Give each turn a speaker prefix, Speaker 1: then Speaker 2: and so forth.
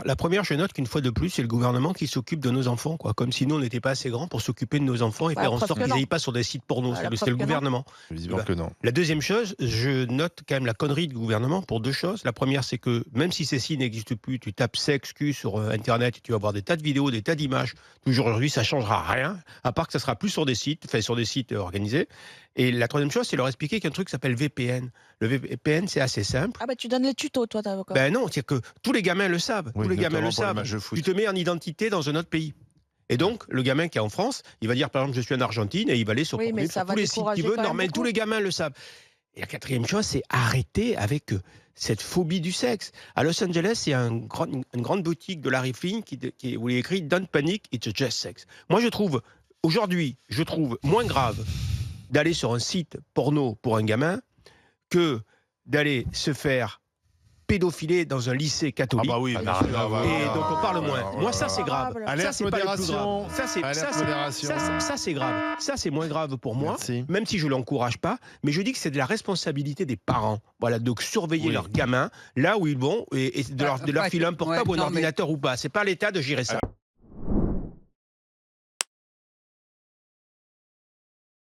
Speaker 1: la première, je note qu'une fois de plus, c'est le gouvernement qui s'occupe de nos enfants, quoi. Comme si nous, on n'était pas assez grands pour s'occuper de nos enfants et faire en sorte qu'ils n'aillent pas sur des sites porno.
Speaker 2: La
Speaker 1: C'est le
Speaker 2: preuve que non.
Speaker 1: gouvernement.
Speaker 3: Visiblement que non.
Speaker 1: La deuxième chose, je note quand même la connerie du gouvernement pour deux choses. La première, c'est que même si ces sites n'existent plus, tu tapes sexe, cul sur Internet et tu vas voir des tas de vidéos, des tas d'images. Toujours aujourd'hui, ça ne changera rien, à part que ça sera plus sur des sites, enfin sur des sites organisés. Et la troisième chose, c'est leur expliquer qu'il y a un truc qui s'appelle VPN. Le VPN, c'est assez simple.
Speaker 2: Ah bah tu donnes les tutos, toi, t'as
Speaker 1: Ben non, c'est que tous les gamins le savent.
Speaker 3: Oui,
Speaker 1: tous les gamins le
Speaker 3: notamment pour les
Speaker 1: savent.
Speaker 3: matchs de foot.
Speaker 1: Tu te mets en identité dans un autre pays. Et donc, le gamin qui est en France, il va dire, par exemple, je suis en Argentine, et il va aller sur,
Speaker 2: Oui, mais ça
Speaker 1: sur
Speaker 2: va
Speaker 1: tous les sites
Speaker 2: décourager
Speaker 1: qu'il veut.
Speaker 2: quand même
Speaker 1: Normalement,
Speaker 2: beaucoup.
Speaker 1: tous les gamins le savent. Et la quatrième chose, c'est arrêter avec cette phobie du sexe. À Los Angeles, il y a une grande boutique de Larry Flynn où il est écrit « Don't panic, it's just sex ». Moi, aujourd'hui, je trouve moins grave d'aller sur un site porno pour un gamin que d'aller se faire pédophiler dans un lycée catholique.
Speaker 3: Ah bah oui,
Speaker 1: Et
Speaker 3: bien sûr.
Speaker 1: donc on parle moins. Moi, ça c'est grave.
Speaker 3: Alerte
Speaker 1: Ça c'est pas le plus
Speaker 3: modération.
Speaker 1: grave. Ça c'est
Speaker 3: Modération.
Speaker 1: ça c'est grave. Ça c'est moins grave pour moi.
Speaker 3: Merci.
Speaker 1: Même si je l'encourage pas, mais je dis que c'est de la responsabilité des parents. Voilà, donc surveiller leurs gamins là où ils vont et de leur filer un portable ou un ordinateur ou pas. C'est pas à l'État de gérer ça.